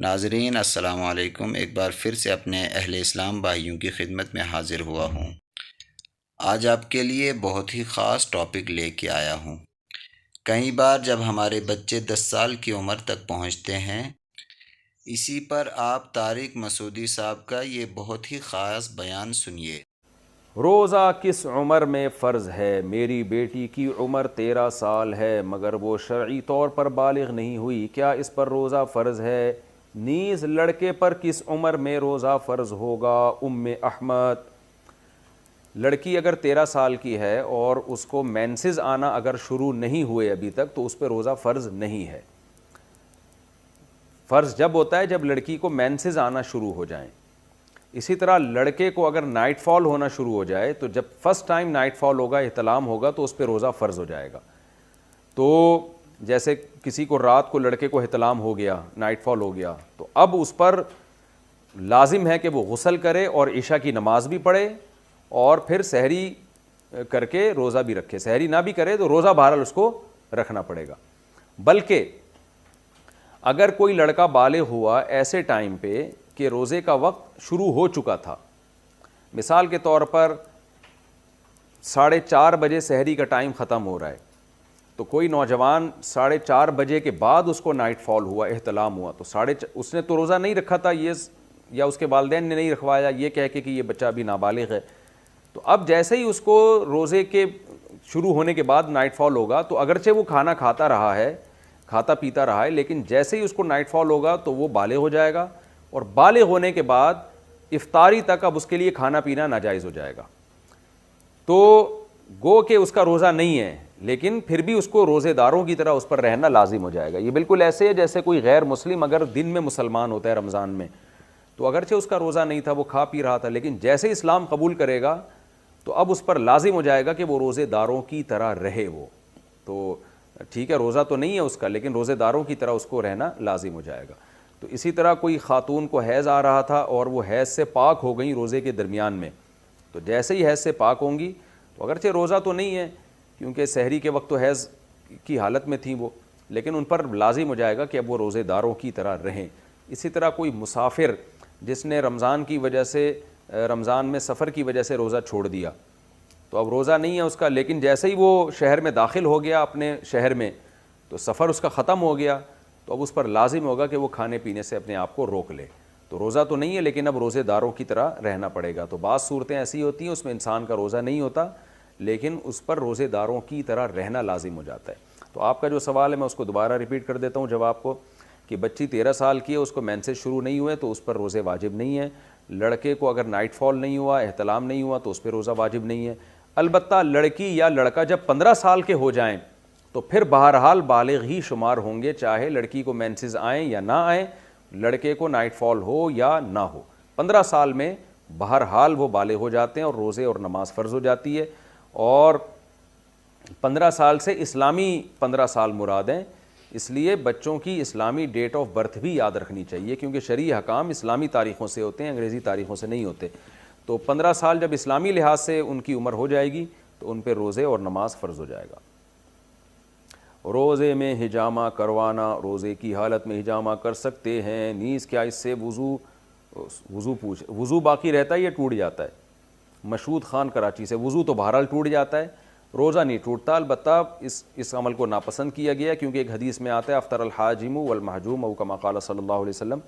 ناظرین السلام علیکم، ایک بار پھر سے اپنے اہل اسلام بھائیوں کی خدمت میں حاضر ہوا ہوں۔ آج آپ کے لیے بہت ہی خاص ٹاپک لے کے آیا ہوں۔ کئی بار جب ہمارے بچے 10 سال کی عمر تک پہنچتے ہیں، اسی پر آپ طارق مسعودی صاحب کا یہ بہت ہی خاص بیان سنیے۔ روزہ کس عمر میں فرض ہے؟ میری بیٹی کی عمر 13 سال ہے مگر وہ شرعی طور پر بالغ نہیں ہوئی، کیا اس پر روزہ فرض ہے؟ نیز لڑکے پر کس عمر میں روزہ فرض ہوگا؟ ام احمد۔ لڑکی اگر 13 سال کی ہے اور اس کو مینسز آنا اگر شروع نہیں ہوئے ابھی تک تو اس پہ روزہ فرض نہیں ہے۔ فرض جب ہوتا ہے جب لڑکی کو مینسز آنا شروع ہو جائیں۔ اسی طرح لڑکے کو اگر نائٹ فال ہونا شروع ہو جائے تو جب فرسٹ ٹائم نائٹ فال ہوگا، احتلام ہوگا، تو اس پہ روزہ فرض ہو جائے گا۔ تو جیسے کسی کو رات کو لڑکے کو احتلام ہو گیا، نائٹ فال ہو گیا، تو اب اس پر لازم ہے کہ وہ غسل کرے اور عشاء کی نماز بھی پڑھے اور پھر سحری کر کے روزہ بھی رکھے۔ سحری نہ بھی کرے تو روزہ بہرحال اس کو رکھنا پڑے گا۔ بلکہ اگر کوئی لڑکا بالغ ہوا ایسے ٹائم پہ کہ روزے کا وقت شروع ہو چکا تھا، مثال کے طور پر 4:30 بجے سحری کا ٹائم ختم ہو رہا ہے، تو کوئی نوجوان 4:30 بجے کے بعد اس کو نائٹ فال ہوا، احتلام ہوا، تو اس نے تو روزہ نہیں رکھا تھا، یہ یا اس کے والدین نے نہیں رکھوایا یہ کہہ کے کہ یہ بچہ ابھی نابالغ ہے، تو اب جیسے ہی اس کو روزے کے شروع ہونے کے بعد نائٹ فال ہوگا تو اگرچہ وہ کھانا کھاتا رہا ہے، کھاتا پیتا رہا ہے، لیکن جیسے ہی اس کو نائٹ فال ہوگا تو وہ بالغ ہو جائے گا، اور بالغ ہونے کے بعد افطاری تک اب اس کے لیے کھانا پینا ناجائز ہو جائے گا۔ تو گو کہ اس کا روزہ نہیں ہے، لیکن پھر بھی اس کو روزے داروں کی طرح اس پر رہنا لازم ہو جائے گا۔ یہ بالکل ایسے ہے جیسے کوئی غیر مسلم اگر دن میں مسلمان ہوتا ہے رمضان میں، تو اگرچہ اس کا روزہ نہیں تھا، وہ کھا پی رہا تھا، لیکن جیسے اسلام قبول کرے گا تو اب اس پر لازم ہو جائے گا کہ وہ روزے داروں کی طرح رہے۔ وہ تو ٹھیک ہے، روزہ تو نہیں ہے اس کا، لیکن روزے داروں کی طرح اس کو رہنا لازم ہو جائے گا۔ تو اسی طرح کوئی خاتون کو حیض آ رہا تھا اور وہ حیض سے پاک ہو گئیں روزے کے درمیان میں، تو جیسے ہی حیض سے پاک ہوں گی تو اگرچہ روزہ تو نہیں ہے کیونکہ سحری کے وقت تو حیض کی حالت میں تھیں وہ، لیکن ان پر لازم ہو جائے گا کہ اب وہ روزے داروں کی طرح رہیں۔ اسی طرح کوئی مسافر جس نے رمضان کی وجہ سے، رمضان میں سفر کی وجہ سے روزہ چھوڑ دیا، تو اب روزہ نہیں ہے اس کا، لیکن جیسے ہی وہ شہر میں داخل ہو گیا اپنے شہر میں تو سفر اس کا ختم ہو گیا، تو اب اس پر لازم ہوگا کہ وہ کھانے پینے سے اپنے آپ کو روک لے۔ تو روزہ تو نہیں ہے لیکن اب روزے داروں کی طرح رہنا پڑے گا۔ تو بعض صورتیں ایسی ہوتی ہیں اس میں انسان کا روزہ نہیں ہوتا لیکن اس پر روزے داروں کی طرح رہنا لازم ہو جاتا ہے۔ تو آپ کا جو سوال ہے میں اس کو دوبارہ ریپیٹ کر دیتا ہوں جواب کو، کہ بچی 13 سال کی ہے، اس کو مینسز شروع نہیں ہوئے تو اس پر روزے واجب نہیں ہیں۔ لڑکے کو اگر نائٹ فال نہیں ہوا، احتلام نہیں ہوا، تو اس پہ روزہ واجب نہیں ہے۔ البتہ لڑکی یا لڑکا جب 15 سال کے ہو جائیں تو پھر بہرحال بالغ ہی شمار ہوں گے، چاہے لڑکی کو مینسز آئیں یا نہ آئیں، لڑکے کو نائٹ فال ہو یا نہ ہو، 15 سال میں بہرحال وہ بالغ ہو جاتے ہیں اور روزے اور نماز فرض ہو جاتی ہے۔ اور 15 سال سے اسلامی 15 سال مراد ہیں، اس لیے بچوں کی اسلامی ڈیٹ آف برتھ بھی یاد رکھنی چاہیے کیونکہ شرعی حکام اسلامی تاریخوں سے ہوتے ہیں، انگریزی تاریخوں سے نہیں ہوتے۔ تو 15 سال جب اسلامی لحاظ سے ان کی عمر ہو جائے گی تو ان پہ روزے اور نماز فرض ہو جائے گا۔ روزے میں ہجامہ کروانا، روزے کی حالت میں ہجامہ کر سکتے ہیں، نیز کیا اس سے وضو باقی رہتا ہے یا ٹوٹ جاتا ہے؟ مشہود خان کراچی سے، وضو تو بہرحال ٹوٹ جاتا ہے، روزہ نہیں ٹوٹتا، البتہ اس عمل کو ناپسند کیا گیا کیونکہ ایک حدیث میں آتا ہے افطر الحاجم والمحجوم او کما قال صلی اللہ علیہ وسلم،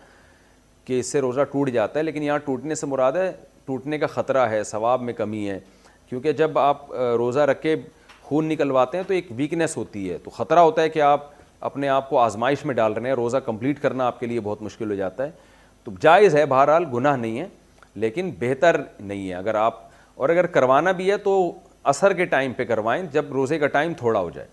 کہ اس سے روزہ ٹوٹ جاتا ہے، لیکن یہاں ٹوٹنے سے مراد ہے ٹوٹنے کا خطرہ ہے، ثواب میں کمی ہے، کیونکہ جب آپ روزہ رکھ کے خون نکلواتے ہیں تو ایک ویکنیس ہوتی ہے، تو خطرہ ہوتا ہے کہ آپ اپنے آپ کو آزمائش میں ڈال رہے ہیں، روزہ کمپلیٹ کرنا آپ کے لیے بہت مشکل ہو جاتا ہے۔ تو جائز ہے، بہرحال گناہ نہیں ہے لیکن بہتر نہیں ہے اگر کروانا بھی ہے تو عصر کے ٹائم پہ کروائیں جب روزے کا ٹائم تھوڑا ہو جائے۔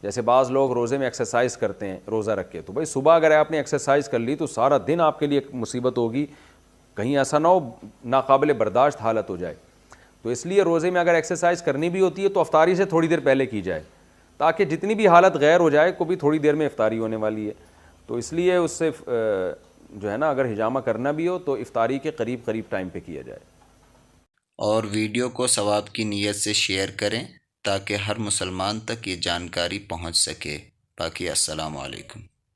جیسے بعض لوگ روزے میں ایکسرسائز کرتے ہیں روزہ رکھ کے، تو بھائی صبح اگر آپ نے ایکسرسائز کر لی تو سارا دن آپ کے لیے ایک مصیبت ہوگی، کہیں ایسا نہ ہو ناقابل برداشت حالت ہو جائے۔ تو اس لیے روزے میں اگر ایکسرسائز کرنی بھی ہوتی ہے تو افطاری سے تھوڑی دیر پہلے کی جائے تاکہ جتنی بھی حالت غیر ہو جائے، کو بھی تھوڑی دیر میں افطاری ہونے والی ہے، تو اس لیے اس سے جو ہے نا اگر ہجامہ کرنا بھی ہو تو افطاری کے قریب ٹائم پہ کیا جائے۔ اور ویڈیو کو ثواب کی نیت سے شیئر کریں تاکہ ہر مسلمان تک یہ جانکاری پہنچ سکے۔ باقی السلام علیکم۔